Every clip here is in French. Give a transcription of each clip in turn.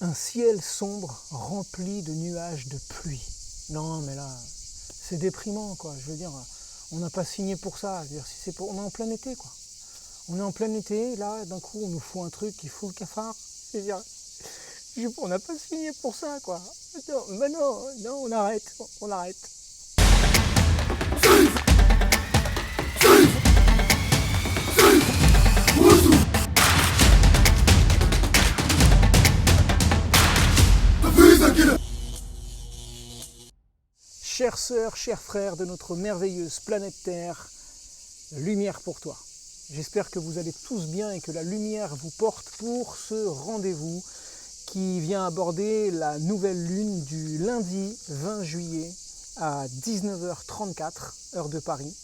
Un ciel sombre rempli de nuages de pluie. Non mais là, c'est déprimant quoi. Je veux dire, on n'a pas signé pour ça. Je veux dire, si c'est pour... On est en plein été quoi. On est en plein été, là d'un coup on nous fout un truc qui fout le cafard. Je veux dire, on n'a pas signé pour ça quoi. Non, mais non, non, on arrête. Chères sœurs, chers frères de notre merveilleuse planète Terre, lumière pour toi. J'espère que vous allez tous bien et que la lumière vous porte pour ce rendez-vous qui vient aborder la nouvelle lune du lundi 20 juillet à 19h34, heure de Paris.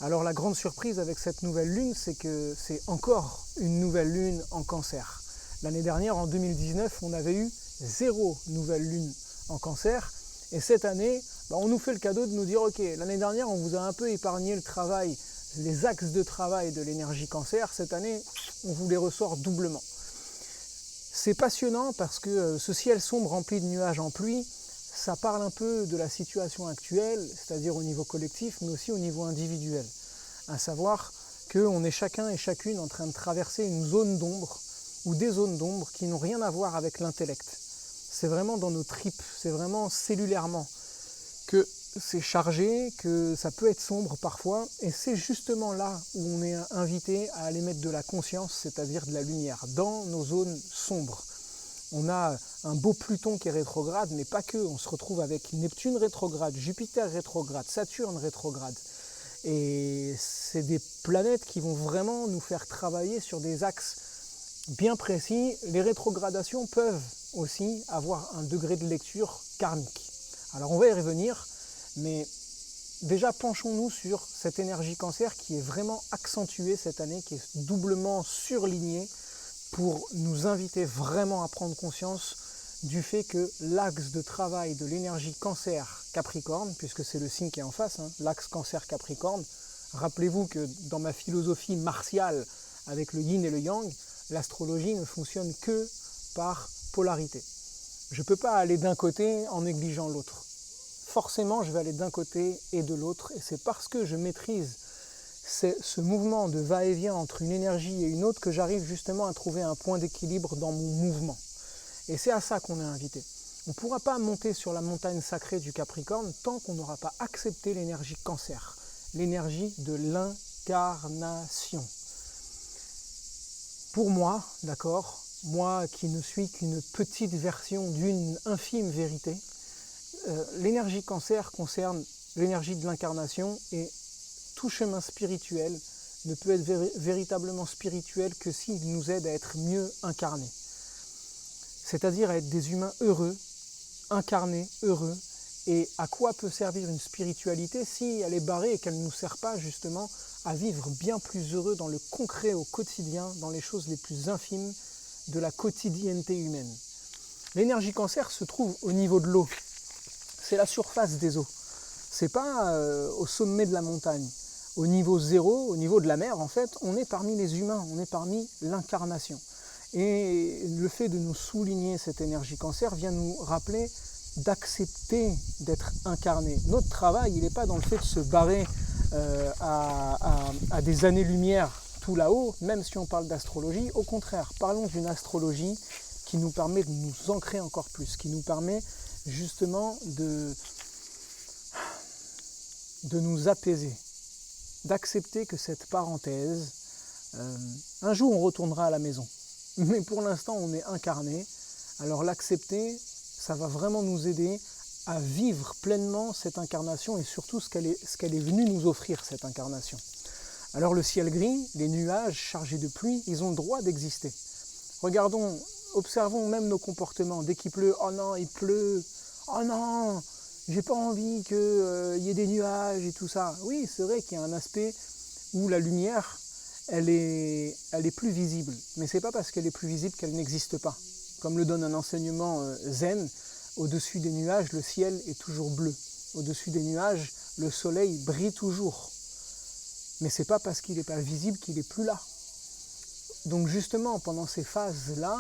Alors la grande surprise avec cette nouvelle lune, c'est que c'est encore une nouvelle lune en Cancer. L'année dernière, en 2019, on avait eu 0 nouvelle lune en Cancer. Et cette année, on nous fait le cadeau de nous dire, ok, l'année dernière, on vous a un peu épargné le travail, les axes de travail de l'énergie Cancer. Cette année, on vous les ressort doublement. C'est passionnant parce que ce ciel sombre rempli de nuages en pluie, ça parle un peu de la situation actuelle, c'est-à-dire au niveau collectif, mais aussi au niveau individuel. À savoir qu'on est chacun et chacune en train de traverser une zone d'ombre ou des zones d'ombre qui n'ont rien à voir avec l'intellect. C'est vraiment dans nos tripes, c'est vraiment cellulairement que c'est chargé, que ça peut être sombre parfois, et c'est justement là où on est invité à aller mettre de la conscience, c'est-à-dire de la lumière, dans nos zones sombres. On a un beau Pluton qui est rétrograde, mais pas que, on se retrouve avec Neptune rétrograde, Jupiter rétrograde, Saturne rétrograde. Et c'est des planètes qui vont vraiment nous faire travailler sur des axes bien précis. Les rétrogradations peuvent aussi avoir un degré de lecture karmique. Alors on va y revenir, mais déjà penchons-nous sur cette énergie Cancer qui est vraiment accentuée cette année, qui est doublement surlignée pour nous inviter vraiment à prendre conscience du fait que l'axe de travail de l'énergie Cancer-Capricorne, puisque c'est le signe qui est en face, l'axe Cancer-Capricorne, rappelez-vous que dans ma philosophie martiale avec le yin et le yang, l'astrologie ne fonctionne que par polarité. Je ne peux pas aller d'un côté en négligeant l'autre. Forcément, je vais aller d'un côté et de l'autre, et c'est parce que je maîtrise ce mouvement de va-et-vient entre une énergie et une autre que j'arrive justement à trouver un point d'équilibre dans mon mouvement. Et c'est à ça qu'on est invité. On ne pourra pas monter sur la montagne sacrée du Capricorne tant qu'on n'aura pas accepté l'énergie Cancer, l'énergie de l'incarnation. Pour moi, d'accord, moi qui ne suis qu'une petite version d'une infime vérité, l'énergie Cancer concerne l'énergie de l'incarnation et tout chemin spirituel ne peut être véritablement spirituel que s'il nous aide à être mieux incarnés. C'est-à-dire à être des humains heureux, incarnés, heureux. Et à quoi peut servir une spiritualité si elle est barrée et qu'elle ne nous sert pas justement à vivre bien plus heureux dans le concret au quotidien, dans les choses les plus infimes de la quotidienneté humaine. L'énergie Cancer se trouve au niveau de l'eau. C'est la surface des eaux. C'est pas au sommet de la montagne. Au niveau zéro, au niveau de la mer, en fait, on est parmi les humains, on est parmi l'incarnation. Et le fait de nous souligner cette énergie Cancer vient nous rappeler d'accepter d'être incarné. Notre travail, il n'est pas dans le fait de se barrer à des années-lumière tout là-haut, même si on parle d'astrologie. Au contraire, parlons d'une astrologie qui nous permet de nous ancrer encore plus, qui nous permet justement de nous apaiser, d'accepter que cette parenthèse, un jour on retournera à la maison. Mais pour l'instant on est incarné, alors l'accepter, ça va vraiment nous aider à vivre pleinement cette incarnation et surtout ce qu'elle est venue nous offrir, cette incarnation. Alors le ciel gris, les nuages chargés de pluie, ils ont le droit d'exister. Regardons, observons même nos comportements. Dès qu'il pleut, oh non, il pleut, oh non, j'ai pas envie qu'il y ait des nuages et tout ça. Oui, c'est vrai qu'il y a un aspect où la lumière, elle est plus visible. Mais c'est pas parce qu'elle est plus visible qu'elle n'existe pas. Comme le donne un enseignement zen, au-dessus des nuages, le ciel est toujours bleu. Au-dessus des nuages, le soleil brille toujours. Mais c'est pas parce qu'il n'est pas visible qu'il est plus là. Donc justement, pendant ces phases-là,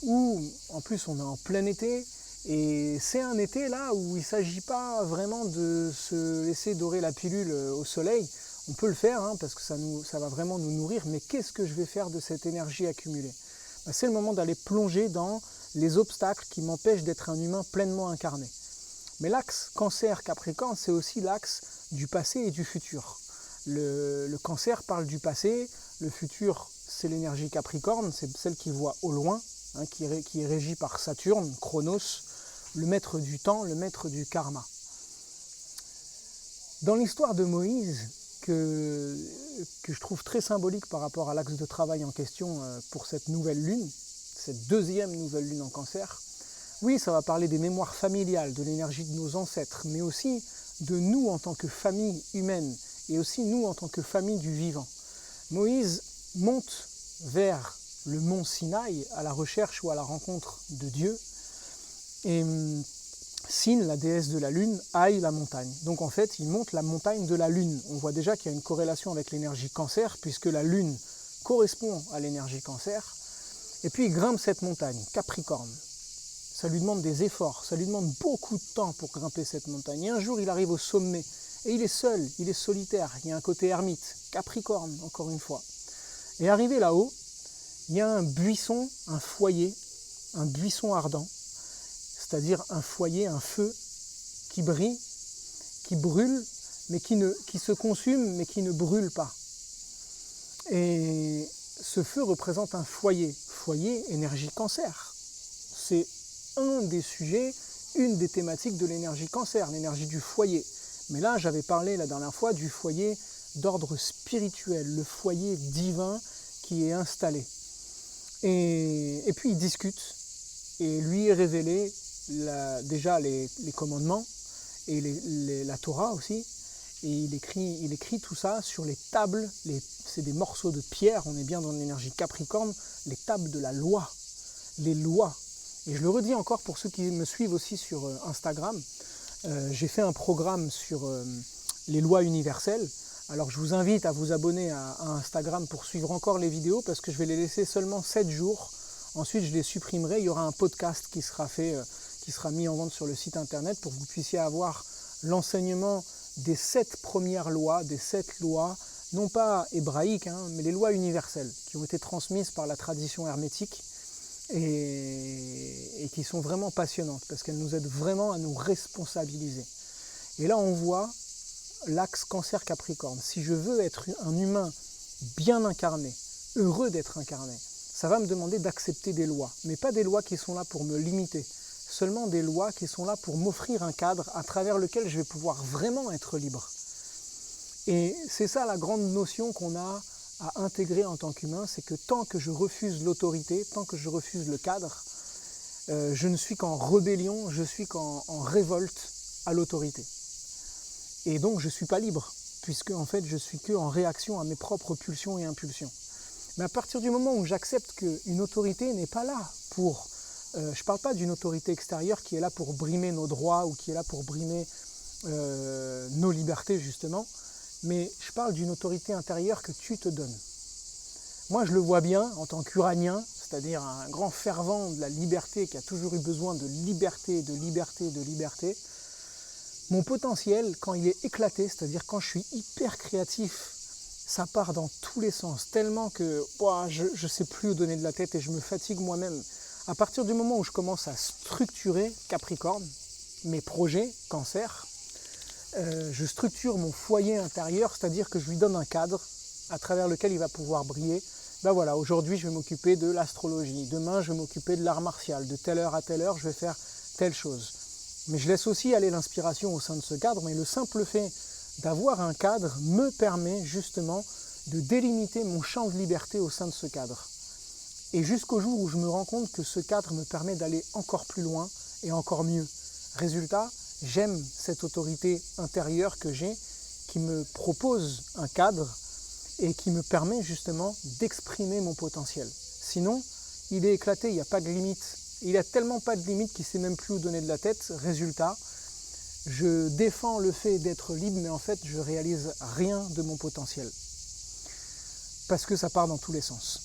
où en plus on est en plein été, et c'est un été là où il ne s'agit pas vraiment de se laisser dorer la pilule au soleil. On peut le faire hein, parce que ça va vraiment nous nourrir, mais qu'est-ce que je vais faire de cette énergie accumulée? C'est le moment d'aller plonger dans les obstacles qui m'empêchent d'être un humain pleinement incarné. Mais l'axe Cancer-Capricorne, c'est aussi l'axe du passé et du futur. Le Cancer parle du passé, le futur c'est l'énergie Capricorne, c'est celle qui voit au loin, hein, qui est régie par Saturne, Chronos, le maître du temps, le maître du karma. Dans l'histoire de Moïse, que je trouve très symbolique par rapport à l'axe de travail en question pour cette nouvelle lune, cette deuxième nouvelle lune en Cancer, oui, ça va parler des mémoires familiales, de l'énergie de nos ancêtres, mais aussi de nous en tant que famille humaine, et aussi nous en tant que famille du vivant. Moïse monte vers le mont Sinaï à la recherche ou à la rencontre de Dieu, et Sin, la déesse de la lune, haït la montagne. Donc en fait, il monte la montagne de la lune. On voit déjà qu'il y a une corrélation avec l'énergie Cancer, puisque la lune correspond à l'énergie Cancer. Et puis il grimpe cette montagne, Capricorne. Ça lui demande des efforts, ça lui demande beaucoup de temps pour grimper cette montagne. Et un jour, il arrive au sommet, et il est seul, il est solitaire. Il y a un côté ermite, Capricorne, encore une fois. Et arrivé là-haut, il y a un buisson, un foyer, un buisson ardent, c'est-à-dire un foyer, un feu qui brille, qui brûle, mais qui se consume, mais qui ne brûle pas. Et ce feu représente un foyer, énergie Cancer. C'est un des sujets, une des thématiques de l'énergie Cancer, l'énergie du foyer. Mais là, j'avais parlé la dernière fois du foyer d'ordre spirituel, le foyer divin qui est installé. Et puis il discute, et lui est révélé déjà les commandements, et la Torah aussi, et il écrit tout ça sur les tables, c'est des morceaux de pierre, on est bien dans l'énergie Capricorne, les tables de la loi, les lois. Et je le redis encore pour ceux qui me suivent aussi sur Instagram, j'ai fait un programme sur les lois universelles. Alors je vous invite à vous abonner à Instagram pour suivre encore les vidéos, parce que je vais les laisser seulement 7 jours. Ensuite je les supprimerai, il y aura un podcast qui sera fait, qui sera mis en vente sur le site internet pour que vous puissiez avoir l'enseignement des 7 premières lois, des 7 lois, non pas hébraïques, hein, mais les lois universelles, qui ont été transmises par la tradition hermétique, et qui sont vraiment passionnantes parce qu'elles nous aident vraiment à nous responsabiliser. Et là on voit l'axe Cancer-Capricorne. Si je veux être un humain bien incarné, heureux d'être incarné, ça va me demander d'accepter des lois, mais pas des lois qui sont là pour me limiter, seulement des lois qui sont là pour m'offrir un cadre à travers lequel je vais pouvoir vraiment être libre. Et c'est ça la grande notion qu'on a à intégrer en tant qu'humain, c'est que tant que je refuse l'autorité, tant que je refuse le cadre, je ne suis qu'en rébellion, je suis qu'en révolte à l'autorité. Et donc je ne suis pas libre, puisque en fait je suis qu'en réaction à mes propres pulsions et impulsions. Mais à partir du moment où j'accepte qu'une autorité n'est pas là pour... je ne parle pas d'une autorité extérieure qui est là pour brimer nos droits ou qui est là pour brimer nos libertés justement, mais je parle d'une autorité intérieure que tu te donnes. Moi, je le vois bien en tant qu'uranien, c'est-à-dire un grand fervent de la liberté qui a toujours eu besoin de liberté, de liberté, de liberté. Mon potentiel, quand il est éclaté, c'est-à-dire quand je suis hyper créatif, ça part dans tous les sens, tellement que je ne sais plus où donner de la tête et je me fatigue moi-même. À partir du moment où je commence à structurer Capricorne, mes projets, Cancer, je structure mon foyer intérieur, c'est-à-dire que je lui donne un cadre à travers lequel il va pouvoir briller. Ben voilà, aujourd'hui je vais m'occuper de l'astrologie, demain je vais m'occuper de l'art martial, de telle heure à telle heure je vais faire telle chose. Mais je laisse aussi aller l'inspiration au sein de ce cadre, mais le simple fait d'avoir un cadre me permet justement de délimiter mon champ de liberté au sein de ce cadre. Et jusqu'au jour où je me rends compte que ce cadre me permet d'aller encore plus loin et encore mieux. Résultat, j'aime cette autorité intérieure que j'ai qui me propose un cadre et qui me permet justement d'exprimer mon potentiel. Sinon, il est éclaté, il n'y a pas de limite. Il n'y a tellement pas de limite qu'il ne sait même plus où donner de la tête. Résultat, je défends le fait d'être libre, mais en fait, je ne réalise rien de mon potentiel. Parce que ça part dans tous les sens.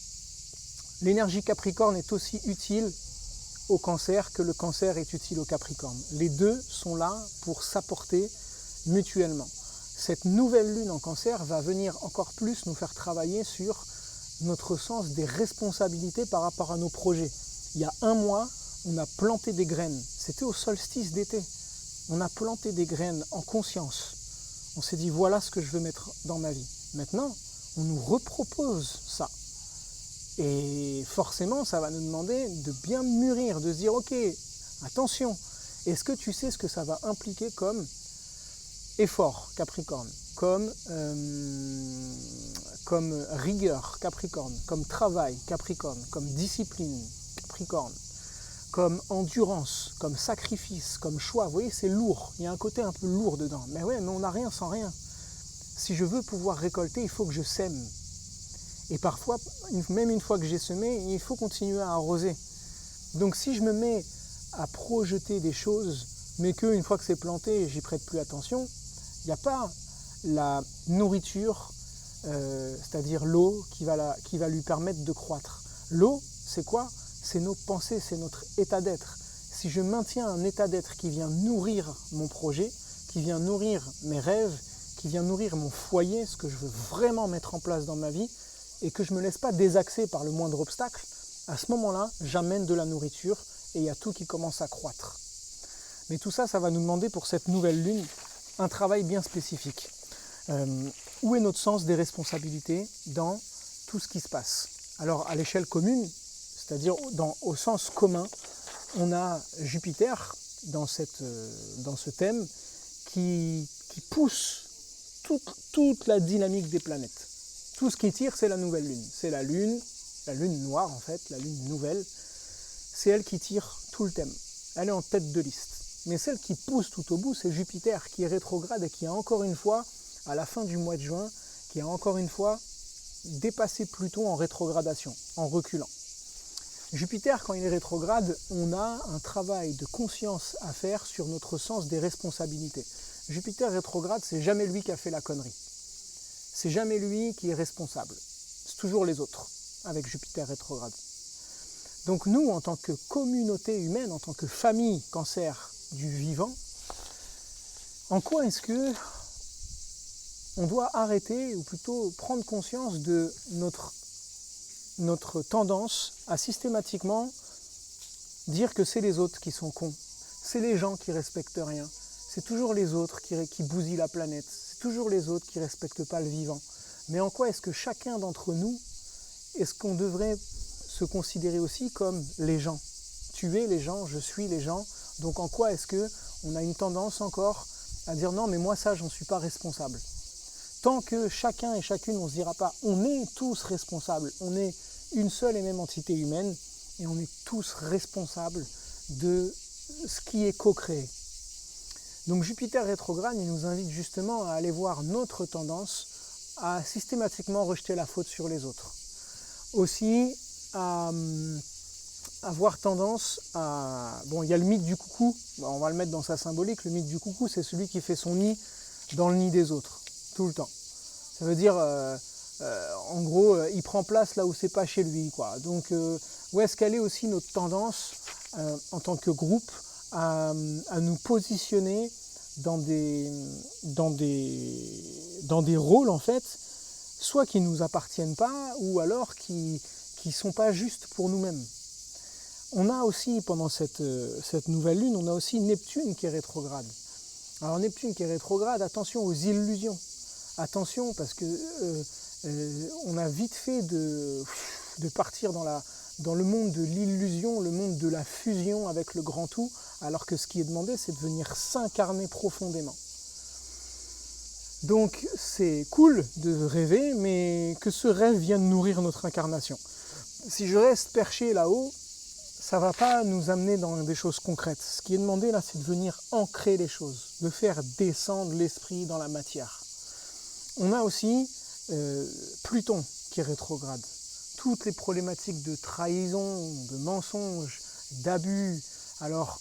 L'énergie Capricorne est aussi utile au Cancer que le Cancer est utile au Capricorne. Les deux sont là pour s'apporter mutuellement. Cette nouvelle lune en Cancer va venir encore plus nous faire travailler sur notre sens des responsabilités par rapport à nos projets. Il y a un mois, on a planté des graines. C'était au solstice d'été. On a planté des graines en conscience. On s'est dit, voilà ce que je veux mettre dans ma vie. Maintenant, on nous repropose ça. Et forcément, ça va nous demander de bien mûrir, de se dire, ok, attention, est-ce que tu sais ce que ça va impliquer comme effort, Capricorne, comme rigueur, Capricorne, comme travail, Capricorne, comme discipline, Capricorne, comme endurance, comme sacrifice, comme choix. Vous voyez, c'est lourd, il y a un côté un peu lourd dedans. Mais ouais, mais on n'a rien sans rien. Si je veux pouvoir récolter, il faut que je sème. Et parfois, même une fois que j'ai semé, il faut continuer à arroser. Donc si je me mets à projeter des choses, mais qu'une fois que c'est planté, j'y prête plus attention, il n'y a pas la nourriture, c'est-à-dire l'eau qui va lui permettre de croître. L'eau, c'est quoi? C'est nos pensées, c'est notre état d'être. Si je maintiens un état d'être qui vient nourrir mon projet, qui vient nourrir mes rêves, qui vient nourrir mon foyer, ce que je veux vraiment mettre en place dans ma vie, et que je ne me laisse pas désaxer par le moindre obstacle, à ce moment-là, j'amène de la nourriture et il y a tout qui commence à croître. Mais tout ça, ça va nous demander pour cette nouvelle lune un travail bien spécifique. Où est notre sens des responsabilités dans tout ce qui se passe? Alors à l'échelle commune, c'est-à-dire au sens commun, on a Jupiter dans ce thème qui pousse toute la dynamique des planètes. Tout ce qui tire, c'est la nouvelle lune. C'est la lune noire en fait, la lune nouvelle. C'est elle qui tire tout le thème. Elle est en tête de liste. Mais celle qui pousse tout au bout, c'est Jupiter qui est rétrograde et qui a encore une fois, à la fin du mois de juin, qui a encore une fois dépassé Pluton en rétrogradation, en reculant. Jupiter, quand il est rétrograde, on a un travail de conscience à faire sur notre sens des responsabilités. Jupiter rétrograde, c'est jamais lui qui a fait la connerie. C'est jamais lui qui est responsable. C'est toujours les autres, avec Jupiter rétrograde. Donc nous, en tant que communauté humaine, en tant que famille Cancer du vivant, en quoi est-ce que on doit arrêter, ou plutôt prendre conscience de notre tendance à systématiquement dire que c'est les autres qui sont cons, c'est les gens qui respectent rien, c'est toujours les autres qui bousillent la planète, c'est toujours les autres qui ne respectent pas le vivant. Mais en quoi est-ce que chacun d'entre nous, est-ce qu'on devrait se considérer aussi comme les gens? Tu es les gens, je suis les gens, donc en quoi est-ce qu'on a une tendance encore à dire non mais moi ça j'en suis pas responsable? Tant que chacun et chacune on ne se dira pas on est tous responsables, on est une seule et même entité humaine et on est tous responsables de ce qui est co-créé. Donc Jupiter rétrograde, il nous invite justement à aller voir notre tendance à systématiquement rejeter la faute sur les autres. Aussi à avoir tendance à... Bon, il y a le mythe du coucou, on va le mettre dans sa symbolique, le mythe du coucou c'est celui qui fait son nid dans le nid des autres, tout le temps. Ça veut dire, en gros, il prend place là où c'est pas chez lui, quoi. Donc, où est-ce qu'elle est aussi notre tendance, en tant que groupe, à nous positionner dans des rôles, en fait, soit qui ne nous appartiennent pas, ou alors qui ne sont pas justes pour nous-mêmes. On a aussi, pendant cette nouvelle lune, on a aussi Neptune qui est rétrograde. Alors Neptune qui est rétrograde, attention aux illusions. Attention parce que on a vite fait de partir dans le monde de l'illusion, le monde de la fusion avec le grand tout, alors que ce qui est demandé, c'est de venir s'incarner profondément. Donc c'est cool de rêver, mais que ce rêve vienne nourrir notre incarnation. Si je reste perché là-haut, ça ne va pas nous amener dans des choses concrètes. Ce qui est demandé là, c'est de venir ancrer les choses, de faire descendre l'esprit dans la matière. On a aussi Pluton qui est rétrograde. Toutes les problématiques de trahison, de mensonge, d'abus. Alors,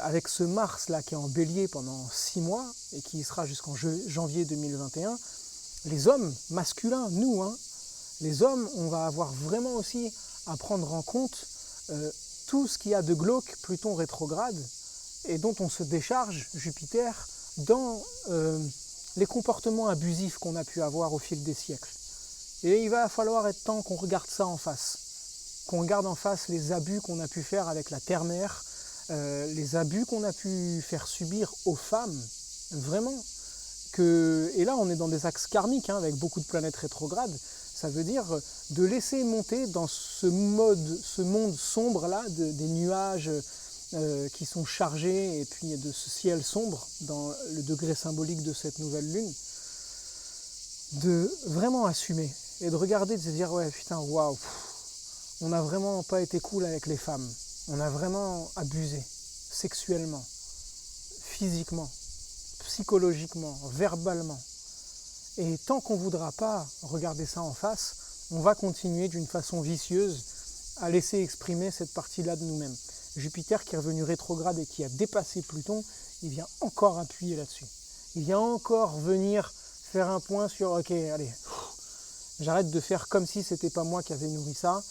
avec ce Mars là qui est en bélier pendant 6 mois et qui sera jusqu'en janvier 2021, les hommes masculins, nous, les hommes, on va avoir vraiment aussi à prendre en compte tout ce qu'il y a de glauque, Pluton rétrograde, et dont on se décharge, Jupiter, dans les comportements abusifs qu'on a pu avoir au fil des siècles. Et il va falloir être temps qu'on regarde ça en face, qu'on regarde en face les abus qu'on a pu faire avec la terre-mère, les abus qu'on a pu faire subir aux femmes, vraiment. Et là, on est dans des axes karmiques, avec beaucoup de planètes rétrogrades. Ça veut dire de laisser monter dans ce monde sombre-là, des nuages qui sont chargés, et puis de ce ciel sombre, dans le degré symbolique de cette nouvelle lune, de vraiment assumer, et de regarder, de se dire, ouais, putain, waouh, on n'a vraiment pas été cool avec les femmes. On a vraiment abusé, sexuellement, physiquement, psychologiquement, verbalement. Et tant qu'on ne voudra pas regarder ça en face, on va continuer d'une façon vicieuse à laisser exprimer cette partie-là de nous-mêmes. Jupiter qui est revenu rétrograde et qui a dépassé Pluton, il vient encore appuyer là-dessus. Il vient encore venir faire un point sur « Ok, allez, j'arrête de faire comme si c'était pas moi qui avais nourri ça. »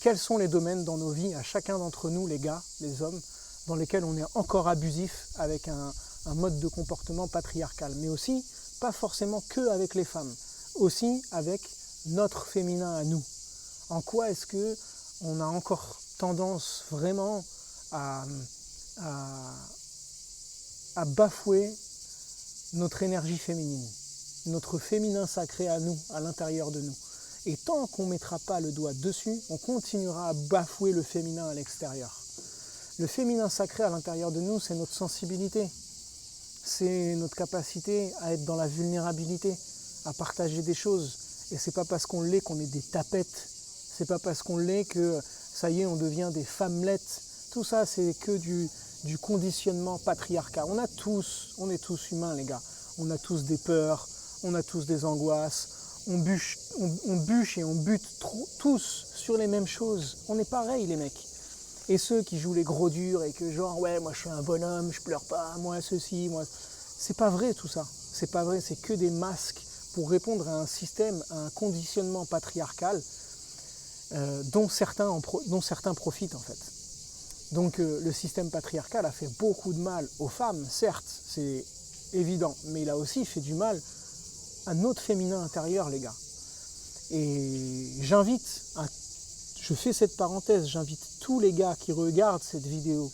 Quels sont les domaines dans nos vies, à chacun d'entre nous, les gars, les hommes, dans lesquels on est encore abusif avec un mode de comportement patriarcal, mais aussi, pas forcément que avec les femmes, aussi avec notre féminin à nous. En quoi est-ce qu'on a encore tendance vraiment à bafouer notre énergie féminine, notre féminin sacré à nous, à l'intérieur de nous. Et tant qu'on ne mettra pas le doigt dessus, on continuera à bafouer le féminin à l'extérieur. Le féminin sacré à l'intérieur de nous, c'est notre sensibilité, c'est notre capacité à être dans la vulnérabilité, à partager des choses. Et c'est pas parce qu'on l'est qu'on est des tapettes, c'est pas parce qu'on l'est que ça y est, on devient des femmelettes. Tout ça, c'est que du conditionnement patriarcal. On est tous humains, les gars. On a tous des peurs, on a tous des angoisses, on bûche et on bute tous sur les mêmes choses. On est pareil, les mecs. Et ceux qui jouent les gros durs et que genre, ouais, moi je suis un bonhomme, je pleure pas, moi ceci, moi... C'est pas vrai tout ça. C'est pas vrai, c'est que des masques pour répondre à un système, à un conditionnement patriarcal dont certains profitent en fait. Donc le système patriarcal a fait beaucoup de mal aux femmes, certes, c'est évident, mais il a aussi fait du mal à notre féminin intérieur, les gars. Et je fais cette parenthèse, j'invite tous les gars qui regardent cette vidéo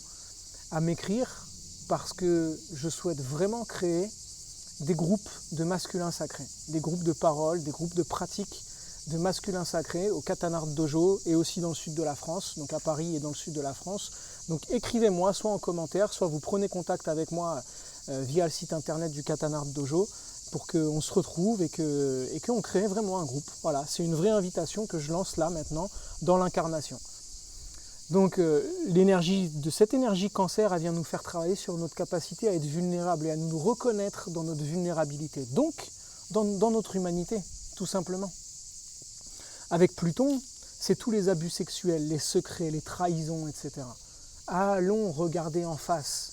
à m'écrire parce que je souhaite vraiment créer des groupes de masculins sacrés, des groupes de parole, des groupes de pratiques de masculins sacrés au Katanard Dojo et aussi dans le sud de la France, donc à Paris et dans le sud de la France. Donc écrivez-moi soit en commentaire, soit vous prenez contact avec moi via le site internet du Katanard Dojo pour qu'on se retrouve et qu'on crée vraiment un groupe. Voilà, c'est une vraie invitation que je lance là maintenant dans l'incarnation. Donc cette énergie cancer, elle vient nous faire travailler sur notre capacité à être vulnérable et à nous reconnaître dans notre vulnérabilité. Donc, dans notre humanité, tout simplement. Avec Pluton, c'est tous les abus sexuels, les secrets, les trahisons, etc. Allons regarder en face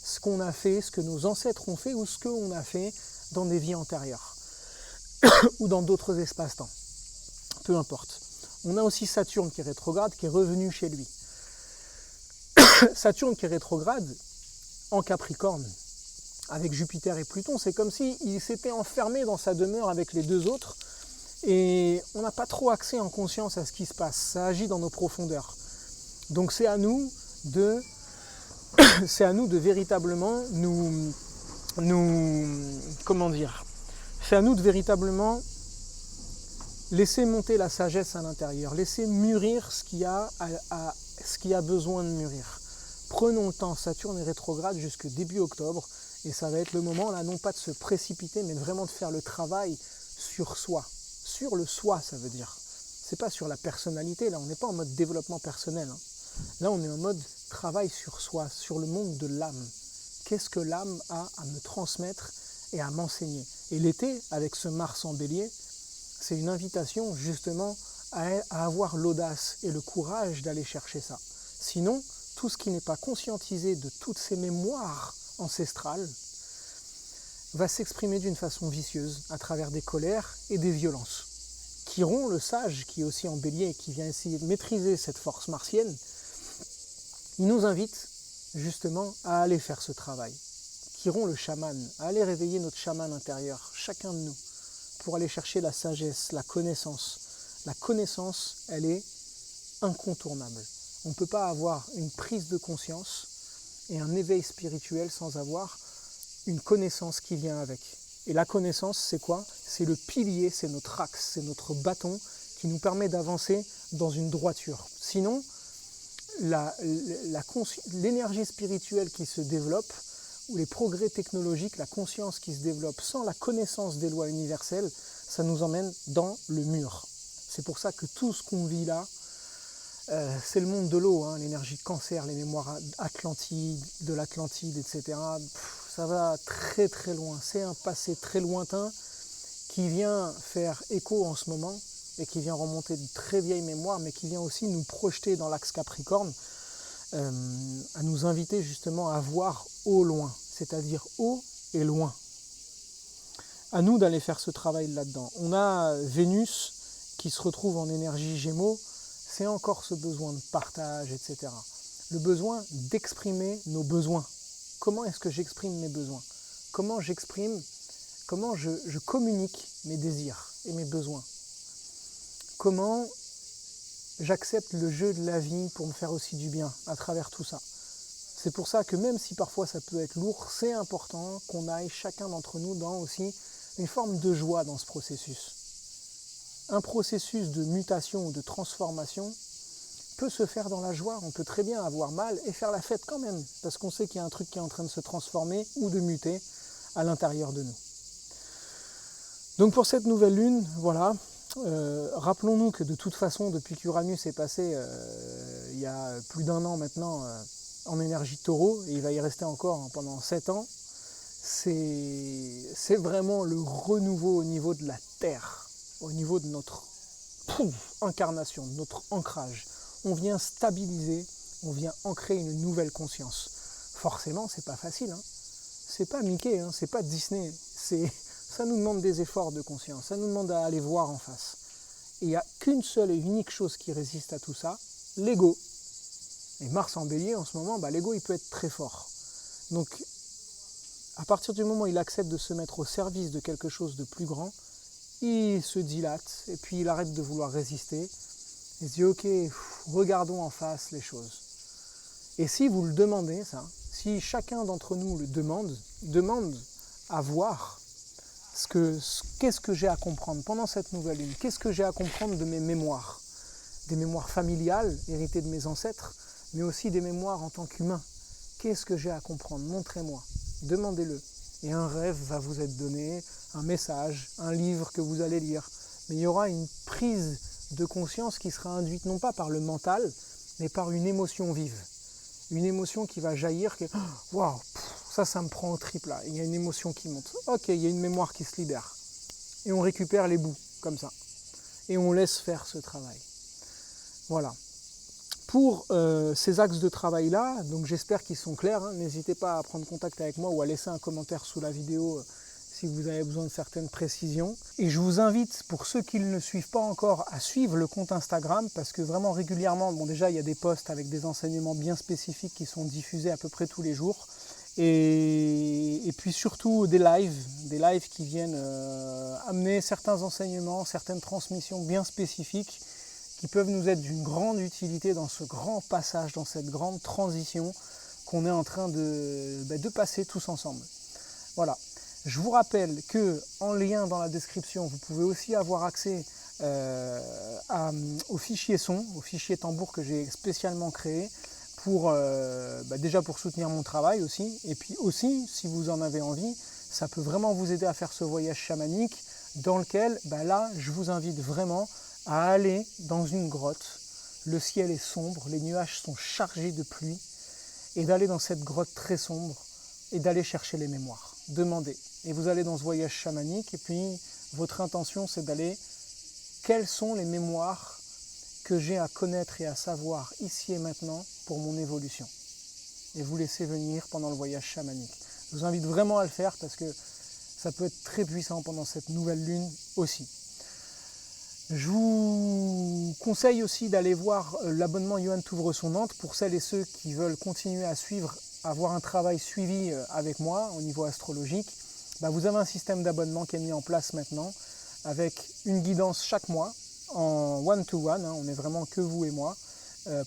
ce qu'on a fait, ce que nos ancêtres ont fait ou ce qu'on a fait dans des vies antérieures ou dans d'autres espaces-temps. Peu importe. On a aussi Saturne qui est rétrograde, qui est revenu chez lui. Saturne qui est rétrograde en Capricorne, avec Jupiter et Pluton, c'est comme s'il s'était enfermé dans sa demeure avec les deux autres et on n'a pas trop accès en conscience à ce qui se passe. Ça agit dans nos profondeurs. Donc c'est à nous de véritablement c'est à nous de véritablement laisser monter la sagesse à l'intérieur, laisser mûrir ce qui a besoin de mûrir. Prenons le temps, Saturne est rétrograde jusque début octobre, et ça va être le moment, là, non pas de se précipiter, mais vraiment de faire le travail sur soi. Sur le soi, ça veut dire. C'est pas sur la personnalité, là, on n'est pas en mode développement personnel. Là, on est en mode travail sur soi, sur le monde de l'âme. Qu'est-ce que l'âme a à me transmettre et à m'enseigner? Et l'été, avec ce Mars en Bélier, c'est une invitation justement à avoir l'audace et le courage d'aller chercher ça. Sinon, tout ce qui n'est pas conscientisé de toutes ces mémoires ancestrales va s'exprimer d'une façon vicieuse à travers des colères et des violences Chiron, le sage, qui est aussi en bélier et qui vient essayer de maîtriser cette force martienne, il nous invite justement à aller faire ce travail. Chiron, le chaman, à aller réveiller notre chaman intérieur, chacun de nous, pour aller chercher la sagesse, la connaissance. La connaissance, elle est incontournable. On ne peut pas avoir une prise de conscience et un éveil spirituel sans avoir une connaissance qui vient avec. Et la connaissance, c'est quoi? C'est le pilier, c'est notre axe, c'est notre bâton qui nous permet d'avancer dans une droiture. Sinon, l'énergie spirituelle qui se développe, ou les progrès technologiques, la conscience qui se développe sans la connaissance des lois universelles, ça nous emmène dans le mur. C'est pour ça que tout ce qu'on vit là, c'est le monde de l'eau, hein, l'énergie de cancer, les mémoires de l'Atlantide, etc. Ça va très très loin. C'est un passé très lointain qui vient faire écho en ce moment et qui vient remonter de très vieilles mémoires, mais qui vient aussi nous projeter dans l'axe Capricorne, à nous inviter justement à voir au loin, c'est-à-dire haut et loin. À nous d'aller faire ce travail là-dedans. On a Vénus qui se retrouve en énergie Gémeaux, c'est encore ce besoin de partage, etc. Le besoin d'exprimer nos besoins. Comment est-ce que j'exprime mes besoins? Comment je communique mes désirs et mes besoins? Comment j'accepte le jeu de la vie pour me faire aussi du bien à travers tout ça? C'est pour ça que même si parfois ça peut être lourd, c'est important qu'on aille chacun d'entre nous dans aussi une forme de joie dans ce processus. Un processus de mutation ou de transformation peut se faire dans la joie. On peut très bien avoir mal et faire la fête quand même, parce qu'on sait qu'il y a un truc qui est en train de se transformer ou de muter à l'intérieur de nous. Donc pour cette nouvelle lune, voilà, rappelons-nous que de toute façon, depuis qu'Uranus est passé il y a plus d'1 an maintenant en énergie taureau, et il va y rester encore pendant 7 ans, c'est vraiment le renouveau au niveau de la Terre, au niveau de notre incarnation, de notre ancrage. On vient stabiliser, on vient ancrer une nouvelle conscience. Forcément, c'est pas facile, hein. C'est pas Mickey, hein, c'est pas Disney, ça nous demande des efforts de conscience, ça nous demande à aller voir en face. Et il n'y a qu'une seule et unique chose qui résiste à tout ça, l'ego. Et Mars en bélier, en ce moment, l'ego, il peut être très fort. Donc, à partir du moment où il accepte de se mettre au service de quelque chose de plus grand, il se dilate, et puis il arrête de vouloir résister. Il se dit, ok, regardons en face les choses. Et si vous le demandez, ça, si chacun d'entre nous le demande à voir qu'est-ce que j'ai à comprendre pendant cette nouvelle lune, qu'est-ce que j'ai à comprendre de mes mémoires, des mémoires familiales héritées de mes ancêtres, mais aussi des mémoires en tant qu'humain. Qu'est-ce que j'ai à comprendre? Montrez-moi, demandez-le. Et un rêve va vous être donné, un message, un livre que vous allez lire. Mais il y aura une prise de conscience qui sera induite non pas par le mental, mais par une émotion vive. Une émotion qui va jaillir, qui est « Waouh, ça me prend au triple là ». Il y a une émotion qui monte. Ok, il y a une mémoire qui se libère. Et on récupère les bouts, comme ça. Et on laisse faire ce travail. Voilà. Pour ces axes de travail-là, donc j'espère qu'ils sont clairs, hein. N'hésitez pas à prendre contact avec moi ou à laisser un commentaire sous la vidéo si vous avez besoin de certaines précisions. Et je vous invite, pour ceux qui ne le suivent pas encore, à suivre le compte Instagram, parce que vraiment régulièrement, déjà il y a des posts avec des enseignements bien spécifiques qui sont diffusés à peu près tous les jours. Et puis surtout des lives qui viennent amener certains enseignements, certaines transmissions bien spécifiques qui peuvent nous être d'une grande utilité dans ce grand passage, dans cette grande transition qu'on est en train de passer tous ensemble. Voilà. Je vous rappelle qu'en lien dans la description, vous pouvez aussi avoir accès au fichier son, au fichier tambour que j'ai spécialement créé pour, déjà pour soutenir mon travail aussi, et puis aussi, si vous en avez envie, ça peut vraiment vous aider à faire ce voyage chamanique dans lequel, là, je vous invite vraiment à aller dans une grotte. Le ciel est sombre, les nuages sont chargés de pluie, et d'aller dans cette grotte très sombre et d'aller chercher les mémoires. Demandez. Et vous allez dans ce voyage chamanique, et puis votre intention, c'est d'aller, quelles sont les mémoires que j'ai à connaître et à savoir ici et maintenant pour mon évolution. Et vous laissez venir pendant le voyage chamanique. Je vous invite vraiment à le faire parce que ça peut être très puissant pendant cette nouvelle lune aussi. Je vous conseille aussi d'aller voir l'abonnement Johan t'ouvre son Nantes pour celles et ceux qui veulent continuer à suivre, avoir un travail suivi avec moi au niveau astrologique. Vous avez un système d'abonnement qui est mis en place maintenant avec une guidance chaque mois en one-to-one, on n'est vraiment que vous et moi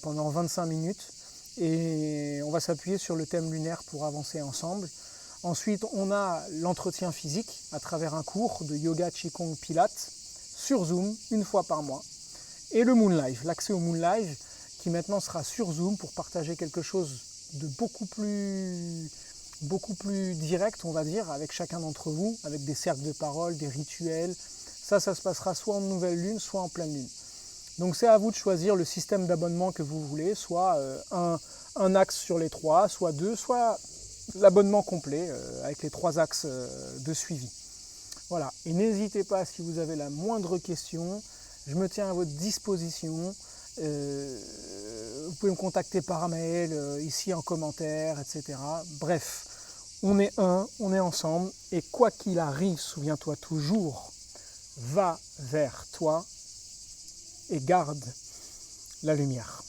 pendant 25 minutes et on va s'appuyer sur le thème lunaire pour avancer ensemble. Ensuite, on a l'entretien physique à travers un cours de yoga, qigong, pilates sur Zoom, une fois par mois. Et le Moon Live, l'accès au Moon Live, qui maintenant sera sur Zoom pour partager quelque chose de beaucoup plus direct, on va dire, avec chacun d'entre vous, avec des cercles de parole, des rituels. Ça se passera soit en nouvelle lune, soit en pleine lune. Donc c'est à vous de choisir le système d'abonnement que vous voulez, soit un axe sur les trois, soit deux, soit l'abonnement complet avec les 3 axes de suivi. Voilà, et n'hésitez pas si vous avez la moindre question, je me tiens à votre disposition. Vous pouvez me contacter par mail, ici en commentaire, etc. Bref, on est on est ensemble, et quoi qu'il arrive, souviens-toi toujours, va vers toi et garde la lumière.